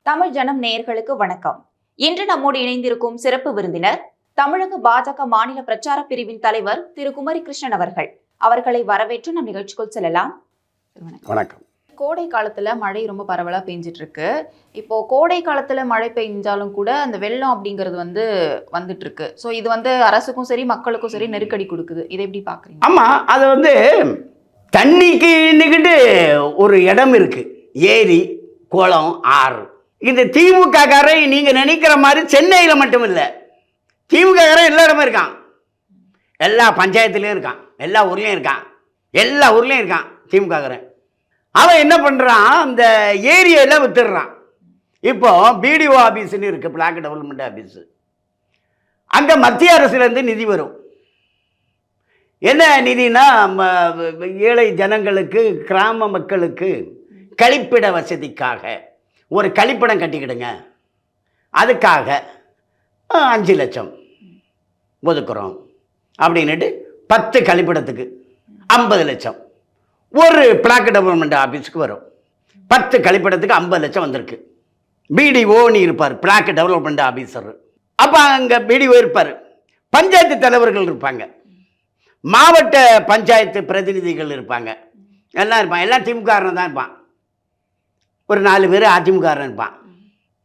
தமிழ் ஜனம் நேயர்களுக்கு வணக்கம். இன்று நம்மோடு இணைந்திருக்கும் சிறப்பு விருந்தினர் தமிழக பாஜக மாநில பிரச்சார பிரிவின் தலைவர் திரு குமரி கிருஷ்ணன் அவர்கள். அவர்களை வரவேற்று நம் நிகழ்ச்சிக்குள் செல்லலாம். வணக்கம். கோடை காலத்துல மழை ரொம்ப பரவலா பெஞ்சிட்டு இருக்கு. இப்போ கோடை காலத்துல மழை பெஞ்சாலும் கூட அந்த வெள்ளம் அப்படிங்கிறது வந்துட்டு இருக்கு. ஸோ இது அரசுக்கும் சரி மக்களுக்கும் சரி நெருக்கடி கொடுக்குது. இதை எப்படி பாக்குறீங்க? ஆமா, அது தண்ணிக்கு நிக்கிட்டு ஒரு இடம் இருக்கு, ஏரி குளம் ஆறு. இந்த திமுக காரன் நீங்க நினைக்கிற மாதிரி சென்னையில மட்டும் இல்லை, திமுக காரன் எல்லா இடமும் இருக்கான், எல்லா பஞ்சாயத்துலயும் இருக்கான், எல்லா ஊர்லயும் இருக்கான் திமுக காரன். அவன் என்ன பண்றான், அந்த ஏரியெல்லாம் வித்துடுறான். இப்போ பிடிஓ ஆபீஸ்ன்னு இருக்கு, பிளாக் டெவலப்மெண்ட் ஆபீஸ். அங்க மத்திய அரசுல இருந்து நிதி வரும். என்ன நிதினா, ஏழை ஜனங்களுக்கு கிராம மக்களுக்கு கழிப்பிட வசதிக்காக ஒரு கழிப்பிடம் கட்டிக்கிடுங்க, அதுக்காக 5 லட்சம் ஒதுக்குறோம் அப்படின்னுட்டு 10 கழிப்பிடத்துக்கு 50 லட்சம் ஒரு பிளாக் டெவலப்மெண்ட் ஆஃபீஸுக்கு வரும். 10 கழிப்பிடத்துக்கு 50 லட்சம் வந்திருக்கு. பிடிஓன்னு இருப்பார், பிளாக் டெவலப்மெண்ட் ஆஃபீஸர். அப்போ அங்கே பிடிஓ இருப்பார், பஞ்சாயத்து தலைவர்கள் இருப்பாங்க, மாவட்ட பஞ்சாயத்து பிரதிநிதிகள் இருப்பாங்க, எல்லாம் இருப்பான். எல்லாம் திமுககாரன் தான் இருப்பான். ஒரு 4 பேர் அதிமுககாரன் இருப்பான்,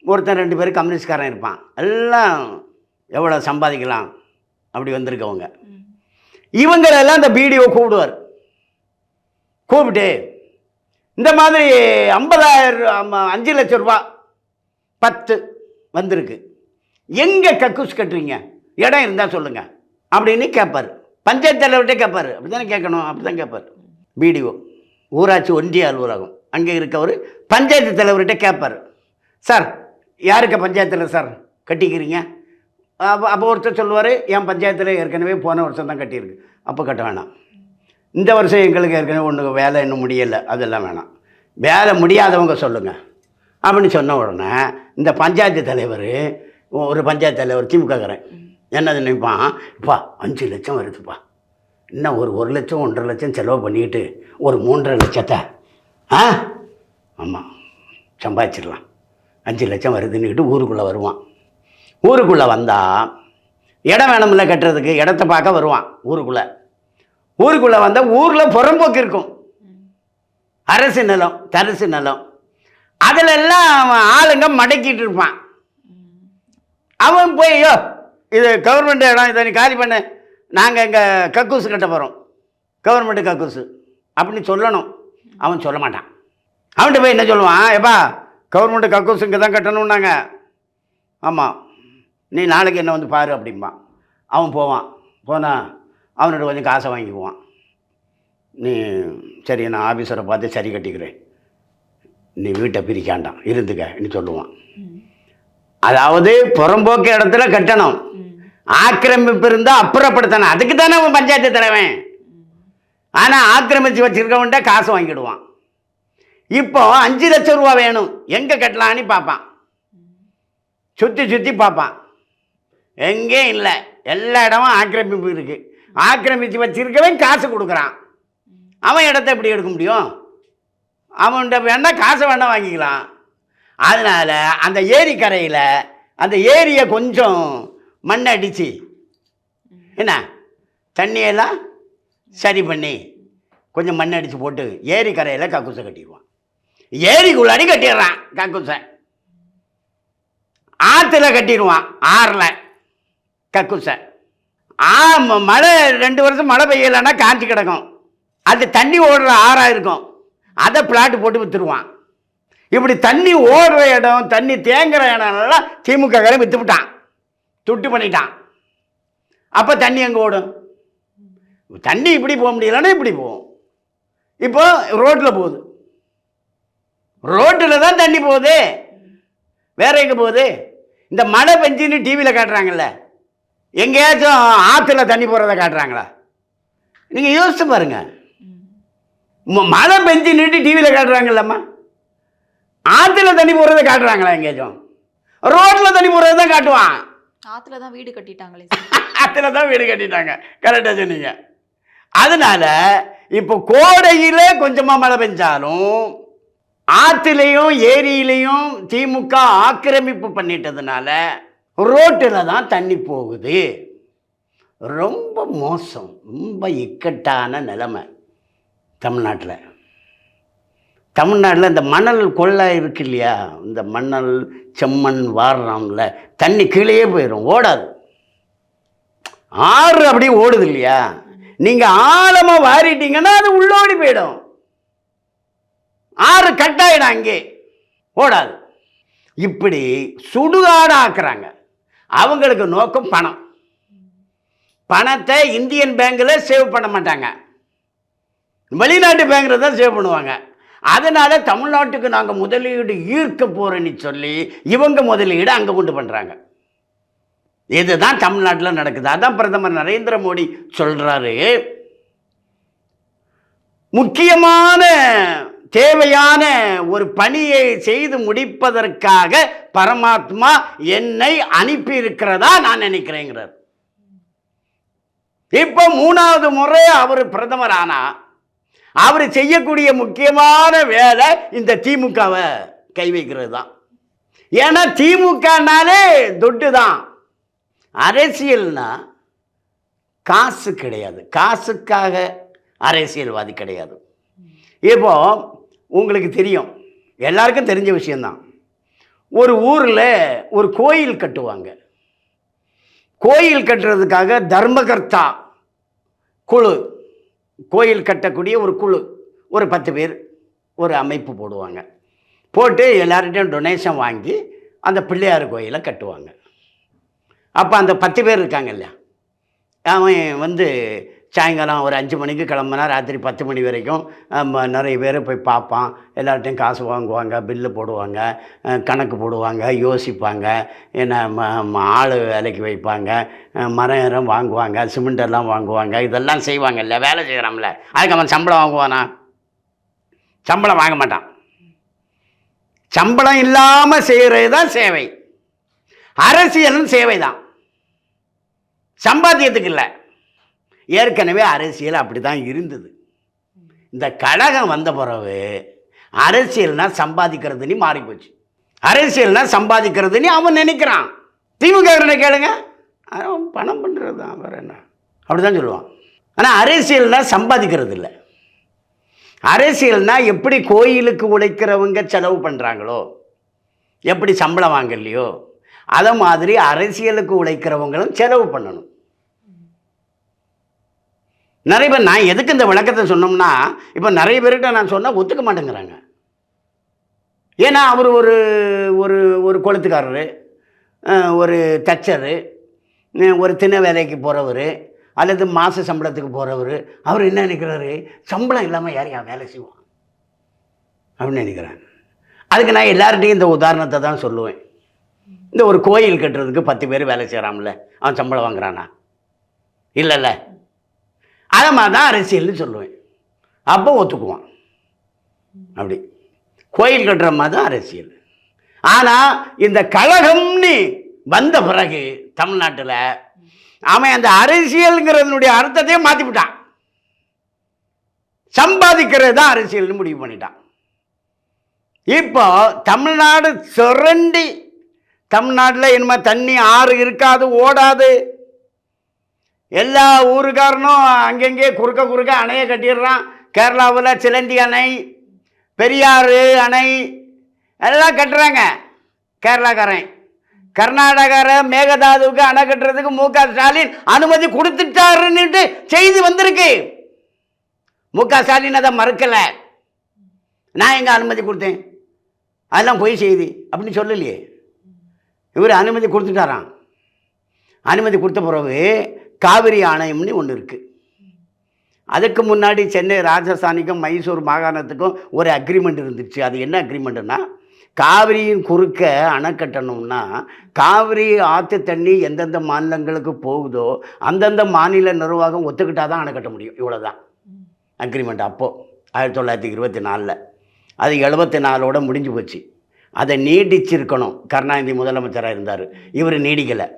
ஒருத்தன் 2 பேர் கம்யூனிஸ்ட்காரன் இருப்பான். எல்லாம் எவ்வளோ சம்பாதிக்கலாம் அப்படி வந்திருக்கவங்க. இவங்களெல்லாம் இந்த பிடிஓ கூப்பிடுவார். கூப்பிட்டு இந்த மாதிரி 5 லட்சம் ரூபா 10 வந்திருக்கு, எங்கே கக்கூஸ் கட்டுறீங்க, இடம் இருந்தால் சொல்லுங்கள் அப்படின்னு கேட்பார். பஞ்சாயத்து தலைவர்கிட்ட கேட்பார். அப்படி தானே கேட்கணும், அப்படி தான் கேட்பார். பிடிஓ ஊராட்சி ஒன்றிய அலுவலகம் அங்கே இருக்கவர் பஞ்சாயத்து தலைவர்கிட்ட கேட்பார். சார், யாருக்கு பஞ்சாயத்தில் சார் கட்டிக்கிறீங்க? அப்போ ஒருத்தர் சொல்லுவார், என் பஞ்சாயத்தில் ஏற்கனவே போன வருஷம் தான் கட்டியிருக்கு, அப்போ கட்ட வேணாம். இந்த வருஷம் எங்களுக்கு ஏற்கனவே ஒன்று வேலை இன்னும் முடியலை, அதெல்லாம் வேணாம், வேலை முடியாதவங்க சொல்லுங்கள் அப்படின்னு சொன்ன உடனே இந்த பஞ்சாயத்து தலைவர், ஒரு பஞ்சாயத்து தலைவர் திமுககாரன் என்னது நினைப்பான், இப்பா 5 லட்சம் வருதுப்பா, இன்னும் ஒரு 1 லட்சம் 1.5 லட்சம் செலவு பண்ணிக்கிட்டு ஒரு 3.5 லட்சத்தை ஆமாம் சம்பாதிச்சிடலாம், 5 லட்சம் வருதுன்னுக்கிட்டு ஊருக்குள்ளே வருவான். ஊருக்குள்ளே வந்தால் இடம் வேணுமில்ல கட்டுறதுக்கு, இடத்த பார்க்க வருவான். ஊருக்குள்ளே வந்தால் ஊரில் புறம்போக்கு இருக்கும், அரசு நிலம் தரிசு நிலம், அதிலெல்லாம் அவன் ஆளுங்க மடக்கிட்டு இருப்பான். அவன் போய், ஐயோ இது கவர்மெண்ட் இடம், இதை நீ காலி பண்ண, நாங்கள் இங்கே கக்கூசு கட்ட போகிறோம், கவர்மெண்ட்டு கக்கூசு அப்படின்னு சொல்லணும். அவன் சொல்ல மாட்டான். அவன்கிட்ட போய் என்ன சொல்லுவான், எப்பா கவர்மெண்ட்டு கக்கூசு இங்கே தான் கட்டணும்னாங்க, ஆமாம் நீ நாளைக்கு என்ன வந்து பாரு அப்படிம்பான். அவன் போனால் அவனோட கொஞ்சம் காசை வாங்கிக்குவான். நீ சரி, நான் ஆஃபீஸரை பார்த்து சரி கட்டிக்கிறேன், நீ வீட்டை பிரிக்காண்டாம் இருந்துக்கன்னு சொல்லுவான். அதாவது புறம்போக்கு இடத்துல கட்டணும், ஆக்கிரமிப்பு இருந்தால் அப்புறப்படுத்தணும், அதுக்கு தானே அவன் பஞ்சாயத்து தலைவன். ஆனால் ஆக்கிரமித்து வச்சுருக்கவன்ட்ட காசு வாங்கிடுவான். இப்போ 5 லட்சம் ரூபா வேணும், எங்கே கட்டலான்னு பார்ப்பான், சுற்றி பார்ப்பான், எங்கேயும் இல்லை, எல்லா இடமும் ஆக்கிரமிப்பு இருக்குது. ஆக்கிரமித்து வச்சிருக்கவன் காசு கொடுக்குறான், அவன் இடத்த எப்படி எடுக்க முடியும்? அவன்கிட்ட வேணா காசை வேணா வாங்கிக்கலாம். அதனால் அந்த ஏரி கரையில் அந்த ஏரியை கொஞ்சம் மண் அடித்து என்ன தண்ணியெல்லாம் சரி பண்ணி கொஞ்சம் மண் அடித்து போட்டு ஏரி கரையில் கக்கூசை கட்டிடுவான். ஏரிக்குள்ளாடி கட்டிடுறான் கக்கூசை, ஆற்றுல கட்டிடுவான், ஆறில் கக்கூசை. மழை 2 வருஷம் மழை பெய்யலைன்னா காஞ்சி கிடக்கும், அது தண்ணி ஓடுற ஆறாக இருக்கும், அதை பிளாட்டு போட்டு விற்றுருவான். இப்படி தண்ணி ஓடுற இடம், தண்ணி தேங்குற இடம்லாம் திமுக விற்றுவிட்டான், துட்டு பண்ணிட்டான். அப்போ தண்ணி எங்கே ஓடும்? தண்ணி இப்படி போக முடியலன்னா இப்படி போகும். இப்போ ரோட்டில் போகுது, ரோட்டில் தான் தண்ணி போகுது, வேற எங்கே போகுது? இந்த மழை பெஞ்சின்னு டிவியில் காட்டுறாங்கல்ல, எங்கேயாச்சும் ஆற்றுல தண்ணி போகிறத காட்டுறாங்களா? நீங்கள் யோசிச்சு பாருங்க. மழை பெஞ்சு நின்று டிவியில் காட்டுறாங்கல்லம்மா, ஆற்றுல தண்ணி போடுறதை காட்டுறாங்களா? எங்கேயாச்சும் ரோட்டில் தண்ணி போடுறது தான் காட்டுவான். ஆற்றுல தான் வீடு கட்டிட்டாங்களே, ஆற்றுல தான் வீடு கட்டிட்டாங்க, கரெக்டாக சொன்னீங்க. அதனால இப்போ கோடையில் கொஞ்சமாக மழை பெஞ்சாலும் ஆற்றுலையும் ஏரியிலையும் திமுக ஆக்கிரமிப்பு பண்ணிட்டதுனால ரோட்டில் தான் தண்ணி போகுது. ரொம்ப மோசம், ரொம்ப இக்கட்டான நிலைமை தமிழ்நாட்டில். இந்த மணல் கொள்ளை இருக்கு இல்லையா, இந்த மணல் செம்மண் வாடுறோம்ல, தண்ணி கீழே போயிடும், ஓடாது. ஆறு அப்படியே ஓடுது இல்லையா, நீங்கள் ஆழமாக வாரிட்டீங்கன்னா அது உள்ளோடி போயிடும். ஆறு கட்டாயிடும், அங்கே ஓடாது. இப்படி சுடுகாடு ஆக்குறாங்க. அவங்களுக்கு நோக்கம் பணம். பணத்தை இந்தியன் பேங்கில் சேவ் பண்ண மாட்டாங்க, வெளிநாட்டு பேங்கில் தான் சேவ் பண்ணுவாங்க. அதனால தமிழ்நாட்டுக்கு நாங்கள் முதலீடு ஈர்க்க போறேன்னு சொல்லி இவங்க முதலீடு அங்கே கொண்டு பண்ணுறாங்க. இதுதான் தமிழ்நாட்டில் நடக்குது. அதான் பிரதமர் நரேந்திர மோடி சொல்றாரு, முக்கியமான தேவையான ஒரு பணியை செய்து முடிப்பதற்காக பரமாத்மா என்னை அனுப்பி இருக்கிறதா நான் நினைக்கிறேங்கிறார். இப்போ 3வது முறை அவர் பிரதமர் ஆனா அவர் செய்யக்கூடிய முக்கியமான வேலை இந்த திமுகவை கை வைக்கிறது தான். ஏன்னா திமுகனாலே தொட்டு தான். அரசியல்னா காசு கிடையாது, காசுக்காக அரசியல்வாதி கிடையாது. இப்போ உங்களுக்கு தெரியும், எல்லாருக்கும் தெரிஞ்ச விஷயந்தான், ஒரு ஊரில் ஒரு கோயில் கட்டுவாங்க. கோயில் கட்டுறதுக்காக தர்மகர்த்தா குழு, கோயில் கட்டக்கூடிய ஒரு குழு, ஒரு 10 பேர் ஒரு அமைப்பு போடுவாங்க. போட்டு எல்லார்கிட்டையும் டொனேஷன் வாங்கி அந்த பிள்ளையார் கோயிலை கட்டுவாங்க. அப்போ அந்த 10 பேர் இருக்காங்க இல்லையா, அவன் சாயங்காலம் ஒரு 5 மணிக்கு கிளம்புனா ராத்திரி 10 மணி வரைக்கும் நிறைய பேர் போய் பார்ப்பான். எல்லார்ட்டையும் காசு வாங்குவாங்க, பில்லு போடுவாங்க, கணக்கு போடுவாங்க, யோசிப்பாங்க, என்ன ஆள் வேலைக்கு வைப்பாங்க, மரம் வாங்குவாங்க, சிமெண்டெல்லாம் வாங்குவாங்க, இதெல்லாம் செய்வாங்க இல்லை, வேலை செய்கிறான்ல. அதுக்கு அவன் சம்பளம் வாங்குவானா? சம்பளம் வாங்க மாட்டான். சம்பளம் இல்லாமல் செய்கிறது தான் சேவை. அரசியலும் சேவை தான், சம்பாத்தியத்துக்கு இல்லை. ஏற்கனவே அரசியல் அப்படி தான் இருந்தது. இந்த கழகம் வந்த பிறகு அரசியல்னா சம்பாதிக்கிறதுன்னு மாறி போச்சு. அரசியல்னா சம்பாதிக்கிறதுன்னு அவன் நினைக்கிறான். திமுக கேளுங்க, அவன் பணம் பண்ணுறது தான், வேற என்ன, அப்படி தான் சொல்லுவான். ஆனால் அரசியல்னா சம்பாதிக்கிறது இல்லை. அரசியல்னா எப்படி கோயிலுக்கு உழைக்கிறவங்க செலவு பண்ணுறாங்களோ, எப்படி சம்பளம் வாங்கலையோ, அதை மாதிரி அரசியலுக்கு உழைக்கிறவங்களும் செலவு பண்ணணும். நிறைய பேர், நான் எதுக்கு இந்த விளக்கத்தை சொன்னோம்னா, இப்போ நிறைய பேர்கிட்ட நான் சொன்னால் ஒத்துக்க மாட்டேங்கிறாங்க. ஏன்னா அவர் ஒரு ஒரு ஒரு கொளுத்துக்காரரு, ஒரு தச்சரு, ஒரு தின வேலைக்கு போகிறவர், அல்லது மாத சம்பளத்துக்கு போகிறவர், அவர் என்ன நினைக்கிறாரு, சம்பளம் இல்லாமல் யார் வேலை செய்வான் அப்படின்னு நினைக்கிறாங்க. அதுக்கு நான் எல்லார்கிட்டையும் இந்த உதாரணத்தை தான் சொல்லுவேன். இந்த ஒரு கோயில் கட்டுறதுக்கு 10 பேர் வேலை செய்கிறான்ல, அவன் சம்பளம் வாங்குறானா? இல்லைல்ல. அதை மாதிரி தான் அரசியல்னு சொல்லுவேன். அப்போ ஒத்துக்குவான். அப்படி கோயில் கட்டுற மாதிரி தான் அரசியல். ஆனால் இந்த கழகம்னு வந்த பிறகு தமிழ்நாட்டில் அவன் அந்த அரசியலுங்கிறதுனுடைய அர்த்தத்தையே மாற்றிவிட்டான். சம்பாதிக்கிறது தான் அரசியல்னு முடிவு பண்ணிட்டான். இப்போ தமிழ்நாடு சுரண்டி, தமிழ்நாட்டில் இனிமே தண்ணி ஆறு இருக்காது, ஓடாது. எல்லா ஊருக்காரனும் அங்கங்கே குறுக்க அணையை கட்டிடுறான். கேரளாவில் சிலந்தி அணை, பெரியாறு அணை எல்லாம் கட்டுறாங்க கேரளாக்காரன். கர்நாடகார மேகதாதுவுக்கு அணை கட்டுறதுக்கு மு க ஸ்டாலின் அனுமதி கொடுத்துட்டாருன்னுட்டு செய்தி வந்திருக்கு. மு க ஸ்டாலின் அதை மறுக்கலை. நான் எங்கே அனுமதி கொடுத்தேன், அதெல்லாம் பொய் செய்தி அப்படின்னு சொல்லலையே. இவர் அனுமதி கொடுத்துட்டாராம். அனுமதி கொடுத்த பிறகு காவிரி ஆணையம்னு ஒன்று இருக்குது. அதுக்கு முன்னாடி சென்னை ராஜஸ்தானிக்கும் மைசூர் மாகாணத்துக்கும் ஒரு அக்ரிமெண்ட் இருந்துச்சு. அது என்ன அக்ரிமெண்ட்டுன்னா, காவிரியின் குறுக்க அணை கட்டணும்னா காவிரி ஆற்று தண்ணி எந்தெந்த மாநிலங்களுக்கு போகுதோ அந்தந்த மாநில நிர்வாகம் ஒத்துக்கிட்டால் தான் அணை கட்ட முடியும். இவ்வளோதான் அக்ரிமெண்ட். அப்போது 1924. அது 74ஓட முடிஞ்சு போச்சு. அதை நீடிச்சிருக்கணும். கருணாநிதி முதலமைச்சராக இருந்தார். இவர் நீடிக்கலை.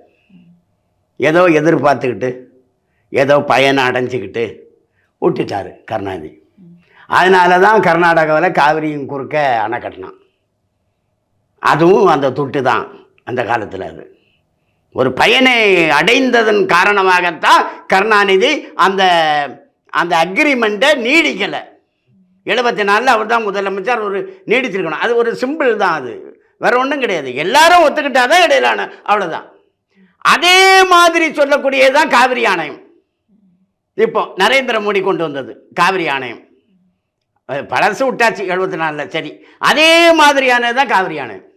ஏதோ எதிர்பார்த்துக்கிட்டு ஏதோ பயனை அடைஞ்சிக்கிட்டு விட்டுட்டார் கருணாநிதி. அதனால தான் கர்நாடகாவில் காவிரியின் குறுக்க அணை கட்டினான். அதுவும் அந்த துட்டு தான் அந்த காலத்தில். அது ஒரு பயனை அடைந்ததன் காரணமாகத்தான் கருணாநிதி அந்த அந்த அக்ரிமெண்ட்டை நீடிக்கலை. 74 அவர் தான் முதலமைச்சர். ஒரு நீடிச்சிருக்கணும். அது ஒரு சிம்பிள் தான். அது வேற ஒன்றும் கிடையாது. எல்லாரும் ஒத்துக்கிட்டாதான் இடையிலான, அவ்வளோதான். அதே மாதிரி சொல்லக்கூடியதுதான் காவிரி ஆணையம். இப்போ நரேந்திர மோடி கொண்டு வந்தது காவிரி ஆணையம். பழசு விட்டாச்சு 74. சரி, அதே மாதிரியானது தான் காவிரி ஆணையம்.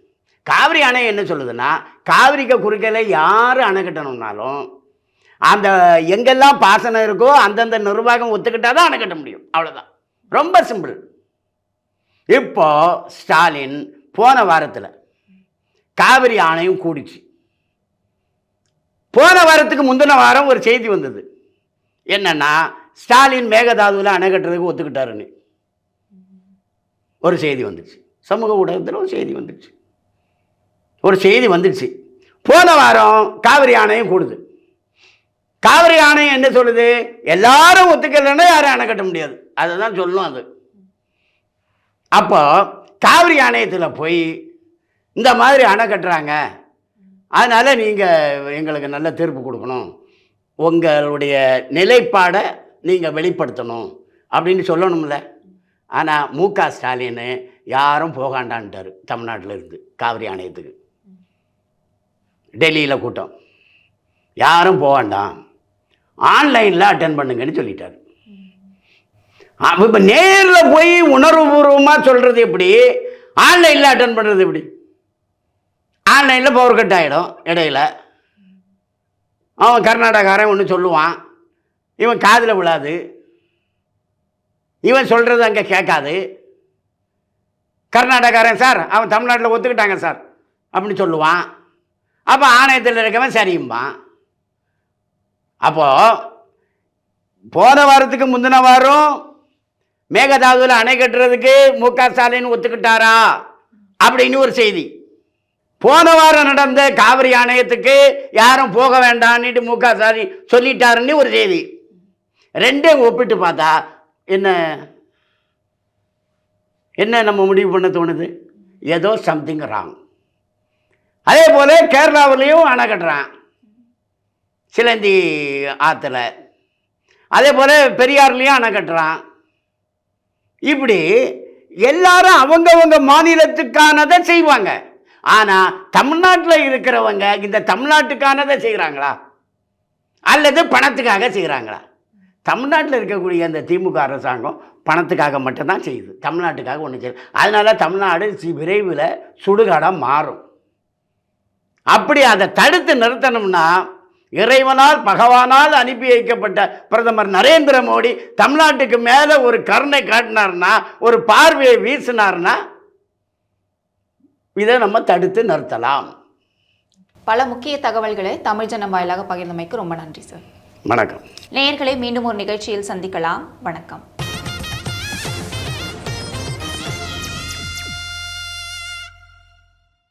காவிரி ஆணையம் என்ன சொல்லுதுன்னா, காவிரிக்கு குறுக்கல யார் அணை கட்டணும்னாலும் அந்த எங்கெல்லாம் பாசனம் இருக்கோ அந்தந்த நிர்வாகம் ஒத்துக்கிட்டால் தான் அணை கட்ட முடியும். அவ்வளோதான். ரொம்ப சிம்பிள். இப்போ ஸ்டாலின் போன வாரத்தில் காவிரி ஆணையம் கூடிச்சு. போன வாரத்துக்கு முந்தின வாரம் ஒரு செய்தி வந்தது. என்னன்னா, ஸ்டாலின் மேகதாதுவில் அணை கட்டுறதுக்கு ஒத்துக்கிட்டாருன்னு ஒரு செய்தி வந்துச்சு. சமூக ஊடகத்தில் ஒரு செய்தி வந்துடுச்சு. போன வாரம் காவிரி ஆணையம் கூடுது. காவிரி ஆணையம் என்ன சொல்லுது? எல்லாரும் ஒத்துக்கலைன்னா யாரும் அணை கட்ட முடியாது. அதை தான் சொல்லும் அது. அப்போ காவிரி ஆணையத்தில் போய் இந்த மாதிரி அணை கட்டுறாங்க, அதனால் நீங்கள் எங்களுக்கு நல்ல தீர்ப்பு கொடுக்கணும், உங்களுடைய நிலைப்பாடை நீங்கள் வெளிப்படுத்தணும் அப்படின்னு சொல்லணும்ல. ஆனால் மு.க. ஸ்டாலின் யாரும் போகாண்டான்ட்டார். தமிழ்நாட்டில் இருந்து காவிரி ஆணையத்துக்கு டெல்லியில் கூட்டம், யாரும் போகாண்டாம், ஆன்லைனில் அட்டன் பண்ணுங்கன்னு சொல்லிட்டார். இப்போ நேரில் போய் உணர்வுபூர்வமாக சொல்கிறது எப்படி, ஆன்லைனில் அட்டன் பண்ணுறது எப்படி? ஆன்லைனில் பவர் கட் ஆகிடும் இடையில. அவன் கர்நாடகாரன் ஒன்று சொல்லுவான், இவன் காதில் விழாது, இவன் சொல்கிறது அங்கே கேட்காது. கர்நாடகாரன் சார் அவன் தமிழ்நாட்டில் ஒத்துக்கிட்டாங்க சார் அப்படின்னு சொல்லுவான். அப்போ ஆணையத்தில் இருக்கவன் சரியும்பான். அப்போது போன வாரத்துக்கு முந்தின வாரம் மேகதாதுவில் அணை கட்டுறதுக்கு மு.க. ஸ்டாலின் ஒத்துக்கிட்டாரா அப்படின்னு ஒரு செய்தி. போன வாரம் நடந்த காவிரி ஆணையத்துக்கு யாரும் போக வேண்டான்னுட்டு மு.க. ஸ்டாலின் சொல்லிட்டாருன்னு ஒரு செய்தி. ரெண்டையும் ஒப்பிட்டு பார்த்தா என்ன நம்ம முடிவு பண்ண தோணுது? ஏதோ சம்திங் ராங். அதே போல் கேரளாவிலையும் அணை கட்டுறான் சிலந்தி ஆற்றுல. அதே போல் பெரியார்லேயும் அணை கட்டுறான். இப்படி எல்லாரும் அவங்கவங்க மாநிலத்துக்கானதை செய்வாங்க. ஆனால் தமிழ்நாட்டில் இருக்கிறவங்க இந்த தமிழ்நாட்டுக்கானதை செய்கிறாங்களா அல்லது பணத்துக்காக செய்கிறாங்களா? தமிழ்நாட்டில் இருக்கக்கூடிய அந்த திமுக அரசாங்கம் பணத்துக்காக மட்டும்தான் செய்யுது, தமிழ்நாட்டுக்காக ஒன்றும் செய்யுது. அதனால தமிழ்நாடு விரைவில் சுடுகாடாக மாறும். அப்படி அதை தடுத்து நிறுத்தணும்னா இறைவனால் பகவானால் அனுப்பி வைக்கப்பட்ட பிரதமர் நரேந்திர மோடி தமிழ்நாட்டுக்கு மேலே ஒரு கருணை காட்டினார்னா, ஒரு பார்வையை வீசினார்னா இதை நம்ம தடுத்து நிறுத்தலாம். பல முக்கிய தகவல்களை தமிழ் ஜனம் வாயிலாக பகிர்ந்தமைக்கு ரொம்ப நன்றி சார். வணக்கம். நேயர்களை மீண்டும் ஒரு நிகழ்ச்சியில் சந்திக்கலாம். வணக்கம்.